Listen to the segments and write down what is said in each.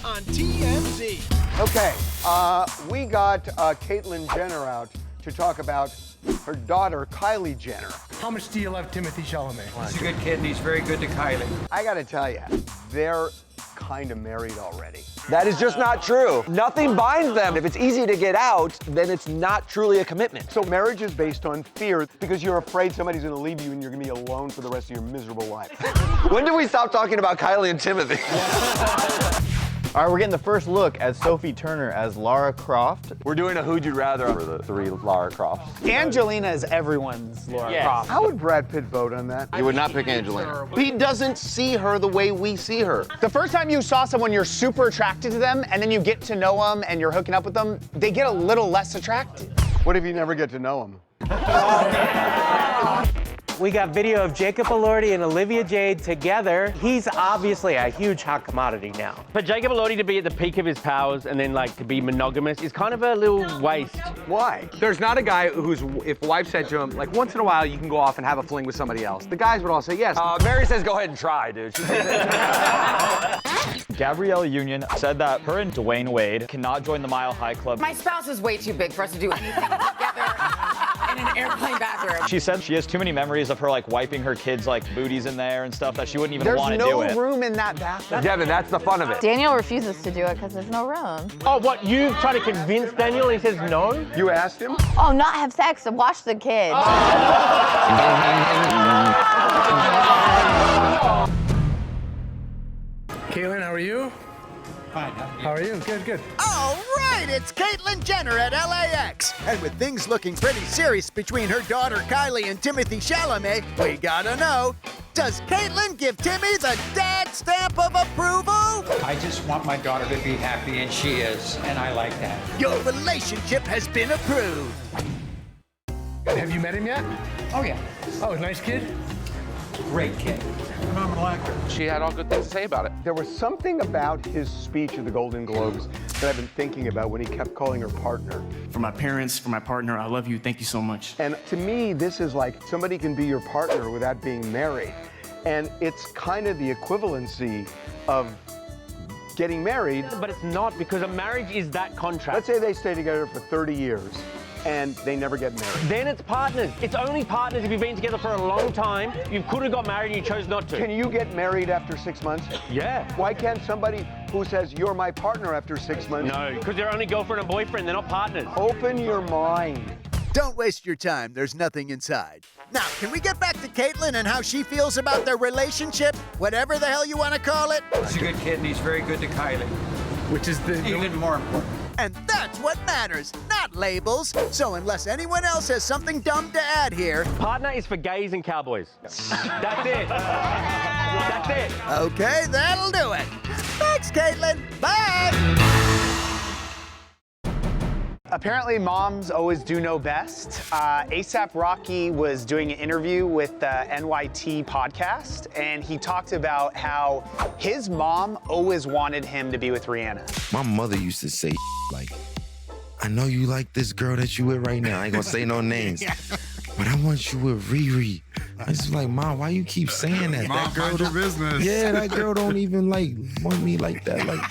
on TMZ. Okay, we got Caitlyn Jenner out to talk about her daughter, Kylie Jenner. How much do you love Timothy Chalamet? He's a good kid and he's very good to Kylie. I gotta tell you, they're kind of married already. That is just not true. Nothing binds them. If it's easy to get out, then it's not truly a commitment. So marriage is based on fear because you're afraid somebody's gonna leave you and you're gonna be alone for the rest of your miserable life. When do we stop talking about Kylie and Timothy? All right, we're getting the first look at Sophie Turner as Lara Croft. We're doing a Who'd You Rather for the 3 Lara Crofts. Angelina is everyone's Lara Croft. How would Brad Pitt vote on that? He would not pick Angelina. He doesn't see her the way we see her. The first time you saw someone, you're super attracted to them, and then you get to know them and you're hooking up with them, they get a little less attractive. What if you never get to know him? We got video of Jacob Elordi and Olivia Jade together. He's obviously a huge hot commodity now. For Jacob Elordi to be at the peak of his powers and then like to be monogamous is kind of a little waste. Why? There's not a guy who's, if a wife said to him, like, once in a while you can go off and have a fling with somebody else. The guys would all say yes. Mary says go ahead and try, dude. Gabrielle Union said that her and Dwayne Wade cannot join the Mile High Club. My spouse is way too big for us to do anything together in an airplane bathroom. She said she has too many memories of her like wiping her kids' like booties in there and stuff that she wouldn't even want to do it. There's no room in that bathroom. Devin, that's the fun of it. Daniel refuses to do it because there's no room. Oh, what, you try to convince Daniel and he says no? You asked him? Oh, not have sex and watch the kids. Caitlyn, how are you? Fine. How are you? Good, good. All right, it's Caitlyn Jenner at LAX. And with things looking pretty serious between her daughter Kylie and Timothy Chalamet, we gotta know, does Caitlyn give Timmy the dad stamp of approval? I just want my daughter to be happy, and she is, and I like that. Your relationship has been approved. Have you met him yet? Oh, yeah. Oh, nice kid? Great kid. Phenomenal actor. She had all good things to say about it. There was something about his speech at the Golden Globes that I've been thinking about when he kept calling her partner. For my parents, for my partner, I love you. Thank you so much. And to me, this is like somebody can be your partner without being married. And it's kind of the equivalency of getting married. But it's not, because a marriage is that contract. Let's say they stay together for 30 years and they never get married. Then it's partners. It's only partners if you've been together for a long time. You could have got married and you chose not to. Can you get married after 6 months? Yeah. Why can't somebody who says you're my partner after 6 months? No, because they're only girlfriend and boyfriend. They're not partners. Open your mind. Don't waste your time, there's nothing inside. Now, can we get back to Caitlyn and how she feels about their relationship? Whatever the hell you want to call it. He's a good kid and he's very good to Kylie. Which is the... Even more important. And that's what matters, not labels. So unless anyone else has something dumb to add here. Partner is for gays and cowboys. That's it. That's it. Okay, that'll do it. Thanks, Caitlyn. Bye. Apparently, moms always do know best. ASAP Rocky was doing an interview with the NYT podcast, and he talked about how his mom always wanted him to be with Rihanna. My mother used to say like, I know you like this girl that you with right now. I ain't gonna say no names. But I want you with Riri. I was like, Mom, why you keep saying that? Mom, that girl mind your business. Yeah, that girl don't even like want me like that. Like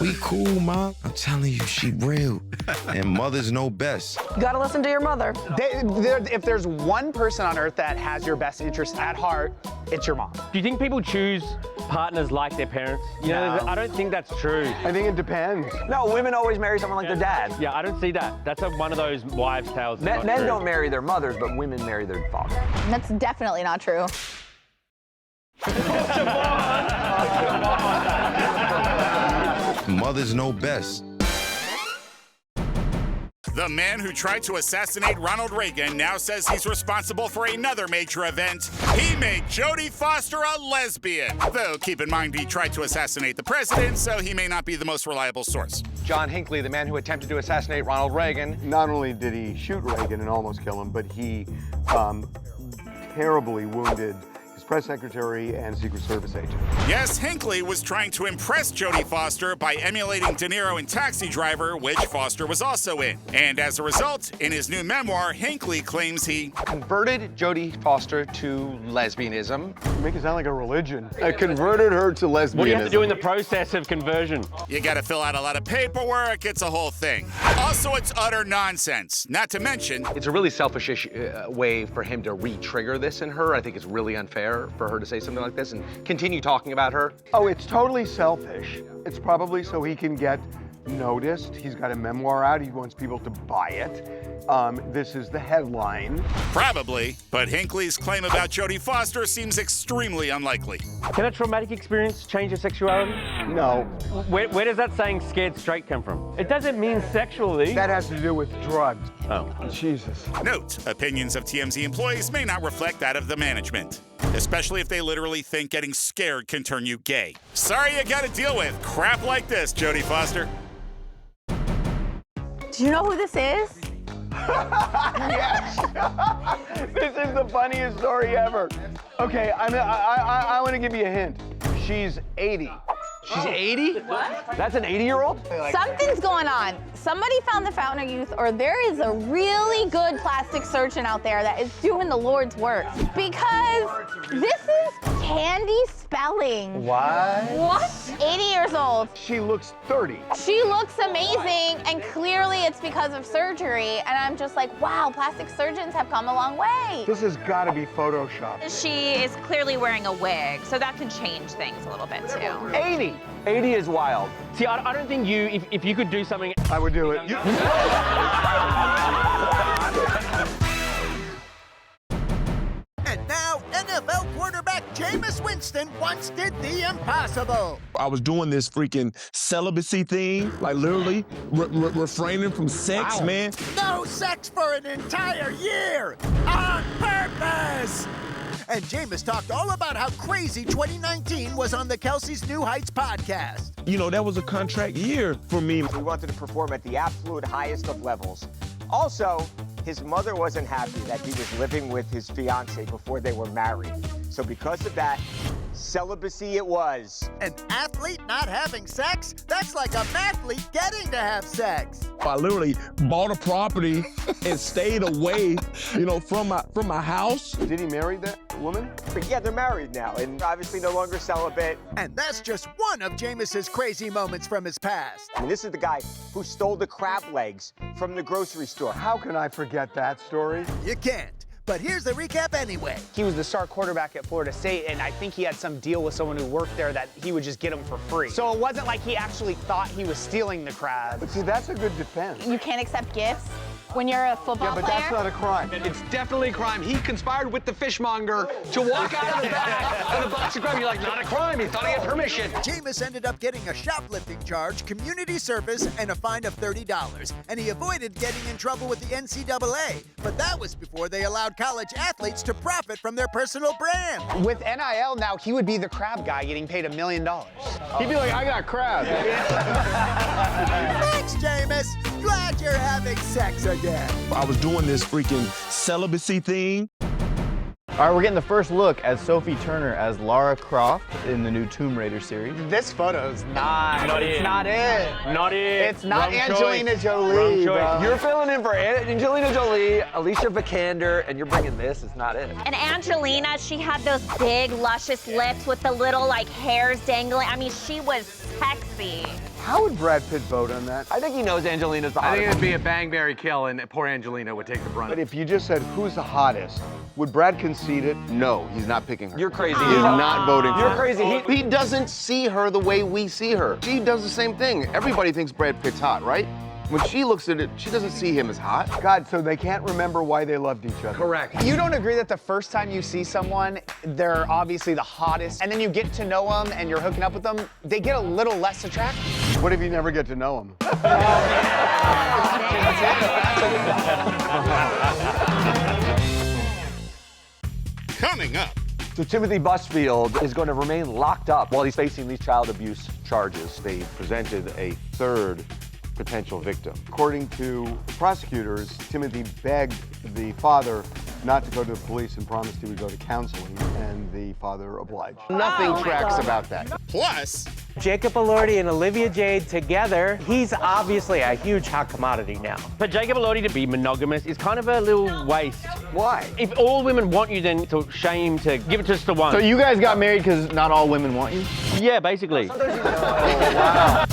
we cool, Mom. I'm telling you, she real. And mothers know best. You gotta listen to your mother. If there's one person on earth that has your best interest at heart, it's your mom. Do you think people choose partners like their parents? You know, I don't think that's true. I think it depends. No, women always marry someone like their dad. Yeah, I don't see that. That's one of those wives' tales. Men don't marry their mothers, but women marry their fathers. That's definitely not true. Mothers know best. The man who tried to assassinate Ronald Reagan now says he's responsible for another major event. He made Jodie Foster a lesbian. Though, keep in mind, he tried to assassinate the president, so he may not be the most reliable source. John Hinckley, the man who attempted to assassinate Ronald Reagan. Not only did he shoot Reagan and almost kill him, but he terribly wounded his press secretary and Secret Service agent. Yes, Hinckley was trying to impress Jodie Foster by emulating De Niro in Taxi Driver, which Foster was also in. And as a result, in his new memoir, Hinckley claims he converted Jodie Foster to lesbianism. You make it sound like a religion. I converted her to lesbianism. What do you have to do in the process of conversion? You gotta fill out a lot of paperwork, it's a whole thing. Also, it's utter nonsense. Not to mention, it's a really selfish way for him to re-trigger this in her. I think it's really unfair for her to say something like this and continue talking about her. Oh, it's totally selfish. It's probably so he can get noticed. He's got a memoir out. He wants people to buy it. This is the headline. Probably, but Hinckley's claim about Jodie Foster seems extremely unlikely. Can a traumatic experience change your sexuality? No. Where does that saying scared straight come from? It doesn't mean sexually. That has to do with drugs. Oh. Jesus. Note, opinions of TMZ employees may not reflect that of the management, especially if they literally think getting scared can turn you gay. Sorry you gotta deal with crap like this, Jodie Foster. Do you know who this is? Yes. This is the funniest story ever. Okay, I want to give you a hint. She's 80. She's 80? What? That's an 80-year-old? Something's going on. Somebody found the Fountain of Youth, or there is a really good plastic surgeon out there that is doing the Lord's work. Because this is Candy Spelling. What? 80 years old. She looks 30. She looks amazing, and clearly it's because of surgery. And I'm just like, wow, plastic surgeons have come a long way. This has got to be Photoshopped. She is clearly wearing a wig, so that can change things a little bit too. 80. 80 is wild. See, I don't think if you could do something... I would do it. And now, NFL quarterback Jameis Winston once did the impossible. I was doing this freaking celibacy thing, like literally refraining from sex, man. No sex for an entire year, on purpose. And Jameis talked all about how crazy 2019 was on the Kelsey's New Heights podcast. You know, that was a contract year for me. We wanted to perform at the absolute highest of levels. Also, his mother wasn't happy that he was living with his fiancée before they were married. So because of that, celibacy it was. An athlete not having sex? That's like a mathlete getting to have sex. I literally bought a property and stayed away, you know, from my house. Did he marry that woman? But yeah, they're married now and obviously no longer celibate. And that's just one of Jameis's crazy moments from his past. I mean, this is the guy who stole the crab legs from the grocery store. How can I forget that story? You can't. But here's the recap anyway. He was the star quarterback at Florida State, and I think he had some deal with someone who worked there that he would just get them for free. So it wasn't like he actually thought he was stealing the crabs. But see, that's a good defense. You can't accept gifts when you're a football player? Yeah, but that's not a crime. It's definitely a crime. He conspired with the fishmonger to walk out of the back of the box of crab. You're like, not a crime. He thought he had permission. Jameis ended up getting a shoplifting charge, community service, and a fine of $30. And he avoided getting in trouble with the NCAA. But that was before they allowed college athletes to profit from their personal brand. With NIL now, he would be the crab guy getting paid $1 million. He'd be like, I got crab. Thanks, Jameis. Glad you're having sex again. I was doing this freaking celibacy thing. All right, we're getting the first look at Sophie Turner as Lara Croft in the new Tomb Raider series. This photo's not it. It's not it. Not it. It's not Wrong Angelina choice. Jolie, Wrong choice. bro. You're filling in for Angelina Jolie, Alicia Vikander, and you're bringing this. It's not it. And Angelina, she had those big, luscious lips with the little, like, hairs dangling. I mean, she was sexy. How would Brad Pitt vote on that? I think he knows Angelina's the I hottest. think it'd be a bang-berry kill, and poor Angelina would take the brunt. But if you just said, who's the hottest, would Brad concede it? No, he's not picking her. You're crazy. He is not voting for You're her. crazy. He doesn't see her the way we see her. She does the same thing. Everybody thinks Brad Pitt's hot, right? When she looks at it, she doesn't see him as hot. God, so they can't remember why they loved each other. Correct. You don't agree that the first time you see someone, they're obviously the hottest, and then you get to know them and you're hooking up with them, they get a little less attractive? What if you never get to know him? Coming up. So Timothy Busfield is going to remain locked up while he's facing these child abuse charges. They presented a third potential victim. According to prosecutors, Timothy begged the father not to go to the police and promised he would go to counseling, and the father obliged. Nothing tracks about that. Plus, Jacob Elordi and Olivia Jade together, he's obviously a huge hot commodity now. For Jacob Elordi to be monogamous is kind of a little waste. Why? If all women want you, then it's a shame to give it just to one. So you guys got married because not all women want you? Yeah, basically. Wow.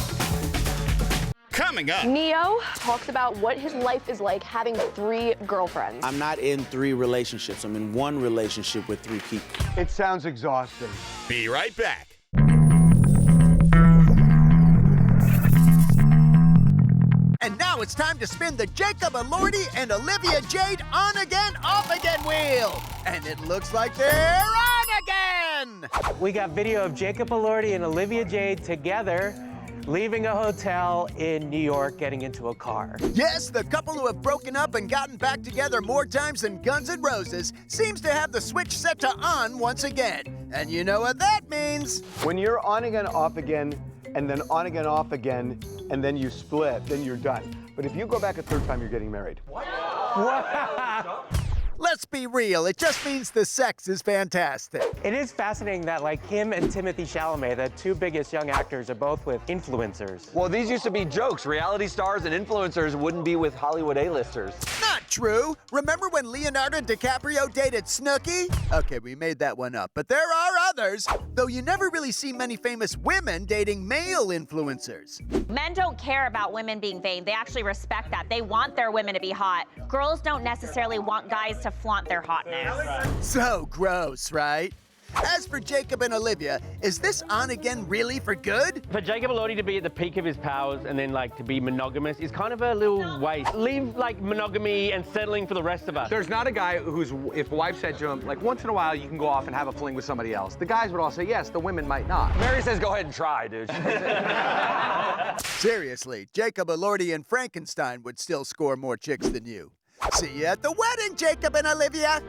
coming up. Neo talks about what his life is like having 3 girlfriends. I'm not in 3 relationships. I'm in 1 relationship with 3 people. It sounds exhausting. Be right back. And now it's time to spin the Jacob Elordi and Olivia Jade on again, off again wheel. And it looks like they're on again. We got video of Jacob Elordi and Olivia Jade together, leaving a hotel in New York, getting into a car. Yes, the couple who have broken up and gotten back together more times than Guns N' Roses seems to have the switch set to on once again. And you know what that means. When you're on again, off again, and then on again, off again, and then you split, then you're done. But if you go back a 3rd time, you're getting married. Wow. Let's be real, it just means the sex is fantastic. It is fascinating that like him and Timothée Chalamet, the 2 biggest young actors, are both with influencers. Well, these used to be jokes. Reality stars and influencers wouldn't be with Hollywood A-listers. Not true. Remember when Leonardo DiCaprio dated Snooki? Okay, we made that one up, but there are others. Though you never really see many famous women dating male influencers. Men don't care about women being vain. They actually respect that. They want their women to be hot. Girls don't necessarily want guys to flaunt their hotness. So gross, right? As for Jacob and Olivia, is this on again really for good? For Jacob Elordi to be at the peak of his powers and then like to be monogamous is kind of a little waste. Leave like monogamy and settling for the rest of us. There's not a guy who's, if a wife said to him, like once in a while you can go off and have a fling with somebody else. The guys would all say yes, the women might not. Mary says go ahead and try, dude. Seriously, Jacob Elordi and Frankenstein would still score more chicks than you. See you at the wedding, Jacob and Olivia.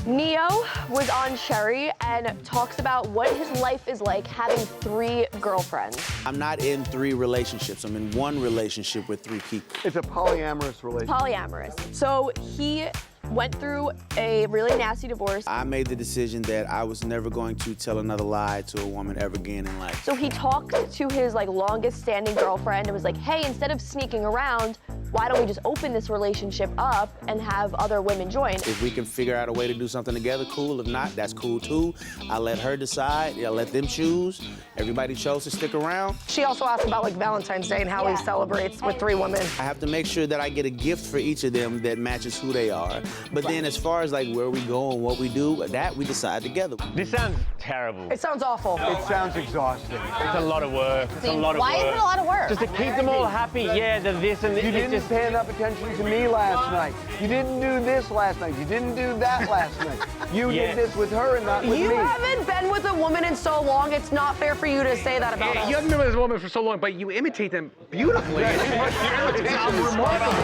Neo was on Sherry and talks about what his life is like having 3 girlfriends. I'm not in 3 relationships. I'm in 1 relationship with 3 people. It's a polyamorous relationship. Polyamorous. So he went through a really nasty divorce. I made the decision that I was never going to tell another lie to a woman ever again in life. So he talked to his longest standing girlfriend and was like, hey, instead of sneaking around, why don't we just open this relationship up and have other women join? If we can figure out a way to do something together, cool. If not, that's cool too. I let her decide. I let them choose. Everybody chose to stick around. She also asked about Valentine's Day and how he celebrates with 3 women. I have to make sure that I get a gift for each of them that matches who they are. But then as far as where we go and what we do, that we decide together. This sounds terrible. It sounds awful. It sounds exhausting. It's a lot of work. It's a lot of work. Why is it a lot of work? Just to keep them all happy. Yeah, the this and this. You didn't pay enough attention to me last night. You didn't do this last night. You didn't do that last night. You did this with her and not with me. You haven't been with a woman in so long, it's not fair for you to say that about us. You haven't been with this woman for so long, but you imitate them beautifully. It's remarkable.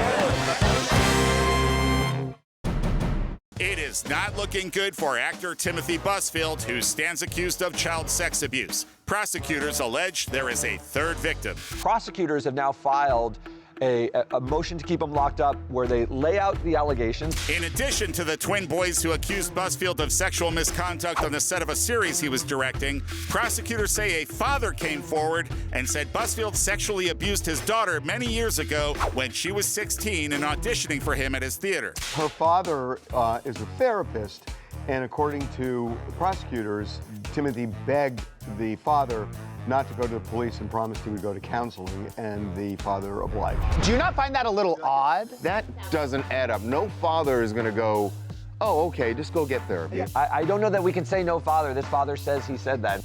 It is not looking good for actor Timothy Busfield, who stands accused of child sex abuse. Prosecutors allege there is a 3rd victim. Prosecutors have now filed a motion to keep him locked up where they lay out the allegations. In addition to the twin boys who accused Busfield of sexual misconduct on the set of a series he was directing, prosecutors say a father came forward and said Busfield sexually abused his daughter many years ago when she was 16 and auditioning for him at his theater. Her father is a therapist, and according to prosecutors, Timothy begged the father not to go to the police and promised he would go to counseling, and the father obliged. Do you not find that a little odd? That doesn't add up. No father is going to go, oh, okay, just go get therapy. Yeah. I don't know that we can say no father. This father says he said that.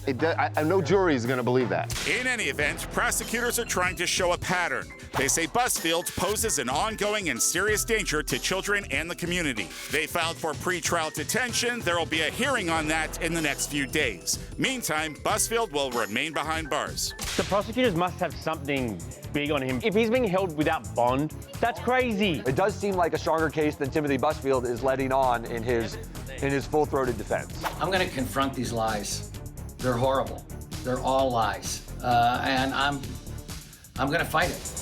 No jury is going to believe that. In any event, prosecutors are trying to show a pattern. They say Busfield poses an ongoing and serious danger to children and the community. They filed for pretrial detention. There will be a hearing on that in the next few days. Meantime, Busfield will remain behind bars. The prosecutors must have something big on him. If he's being held without bond, that's crazy. It does seem like a stronger case than Timothy Busfield is letting on in his full-throated defense. I'm going to confront these lies. They're horrible. They're all lies, and I'm going to fight it.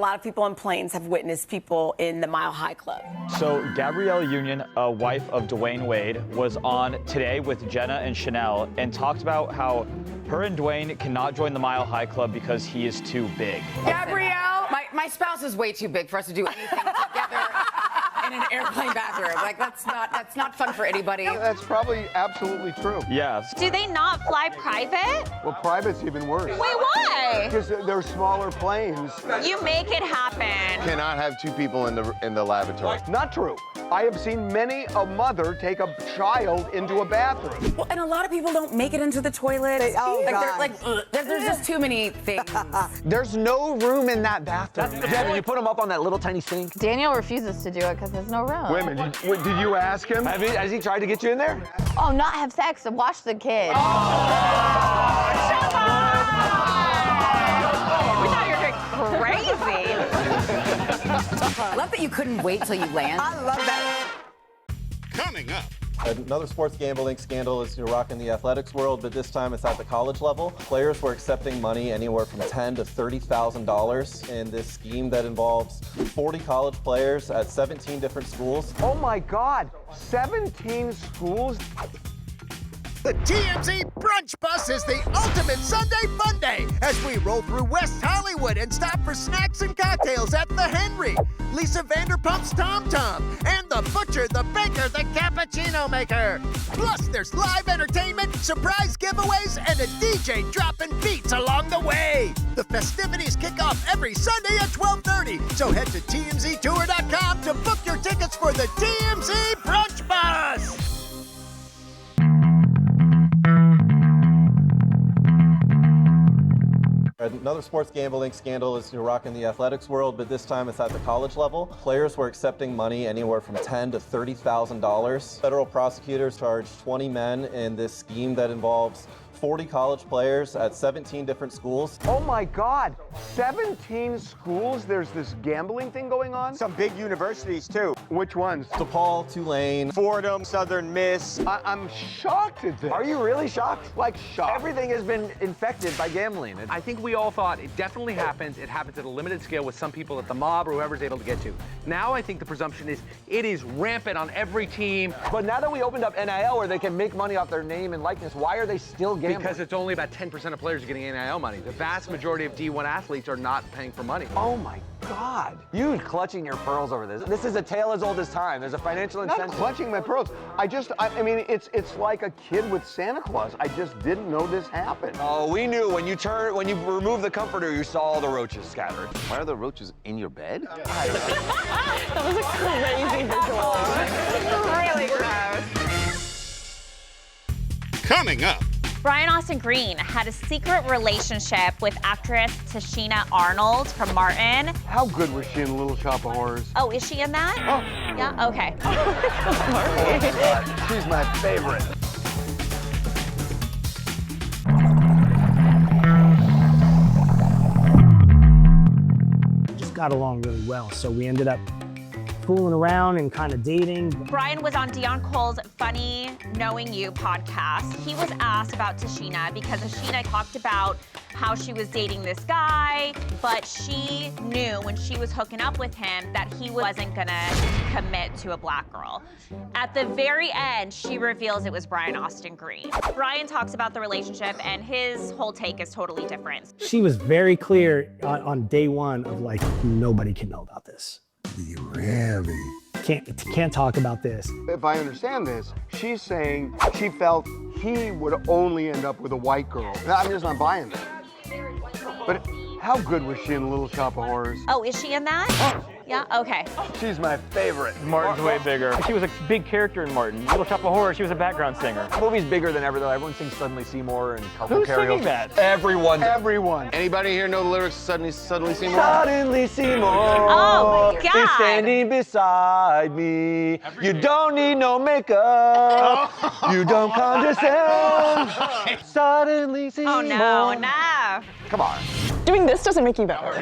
lot of people on planes have witnessed people in the Mile High Club. So Gabrielle Union, a wife of Dwayne Wade, was on Today with Jenna and Chanel and talked about how her and Dwayne cannot join the Mile High Club because he is too big. Gabrielle, my spouse is way too big for us to do anything together in an airplane bathroom. Like, that's not fun for anybody. That's probably absolutely true. Yes. Do they not fly private? Well, private's even worse. Wait, why? Because they're smaller planes. You make it happen. Cannot have two people in the lavatory. Not true. I have seen many a mother take a child into a bathroom. Well, and a lot of people don't make it into the toilet. There's just too many things. There's no room in that bathroom. Yeah, you put them up on that little tiny sink. Daniel refuses to do it because there's no room. Wait a minute, did you ask him? Has he tried to get you in there? Oh, not have sex and watch the kid. Shut up! We thought you were crazy. I love that you couldn't wait till you land. I love that. Coming up. Another sports gambling scandal is rocking the athletics world, but this time it's at the college level. Players were accepting money anywhere from $10,000 to $30,000 in this scheme that involves 40 college players at 17 different schools. Oh my God, 17 schools? The TMZ Brunch Bus is the ultimate Sunday fun day as we roll through West Hollywood and stop for snacks and cocktails at the Henry, Lisa Vanderpump's Tom Tom, and the butcher, the baker, the cappuccino maker. Plus, there's live entertainment, surprise giveaways, and a DJ dropping beats along the way. The festivities kick off every Sunday at 12:30, so head to TMZTour.com to book your tickets for the TMZ Brunch Bus. Another sports gambling scandal is rocking the athletics world, but this time it's at the college level. Players were accepting money anywhere from $10,000 to $30,000. Federal prosecutors charged 20 men in this scheme that involves 40 college players at 17 different schools. Oh my God, 17 schools? There's this gambling thing going on? Some big universities too. Which ones? DePaul, Tulane, Fordham, Southern Miss. I'm shocked at this. Are you really shocked? Like shocked. Everything has been infected by gambling. I think we all thought it definitely happens. It happens at a limited scale with some people that the mob or whoever's able to get to. Now I think the presumption is it is rampant on every team. But now that we opened up NIL where they can make money off their name and likeness, why are they still gambling? Because it's only about 10% of players are getting NIL money. The vast majority of D1 athletes are not paying for money. Oh my God. You clutching your pearls over this. This is a tale as old as time. There's a financial incentive. Not clutching my pearls. I mean, it's like a kid with Santa Claus. I just didn't know this happened. Oh, we knew when you removed the comforter, you saw all the roaches scattered. Why are the roaches in your bed? That was a crazy visual. Really gross. Coming up. Brian Austin Green had a secret relationship with actress Tashina Arnold from Martin. How good was she in Little Shop of Horrors? Oh, is she in that? Oh. Yeah, okay. She's my favorite. Just got along really well, so we ended up fooling around and kind of dating. Brian was on Dion Cole's Funny Knowing You podcast. He was asked about Tashina because Tashina talked about how she was dating this guy, but she knew when she was hooking up with him that he wasn't gonna commit to a black girl. At the very end, she reveals it was Brian Austin Green. Brian talks about the relationship and his whole take is totally different. She was very clear on day one of like, nobody can know about this. Really? Can't talk about this. If I understand this, she's saying she felt he would only end up with a white girl. I'm just not buying that. But how good was she in Little Shop of Horrors? Oh, is she in that? Yeah, okay. She's my favorite. Martin's way bigger. She was a big character in Martin. Little Shop of Horrors, she was a background singer. The movie's bigger than ever, though. Everyone sings Suddenly Seymour and Carpool Who's Karaoke. singing that? Everyone. Everyone. Anybody here know the lyrics of Suddenly Seymour? Suddenly Seymour. Oh my God. Is standing beside me. You don't need no makeup. You don't condescend. Suddenly Seymour. Oh no, no. Come on. Doing this doesn't make you better.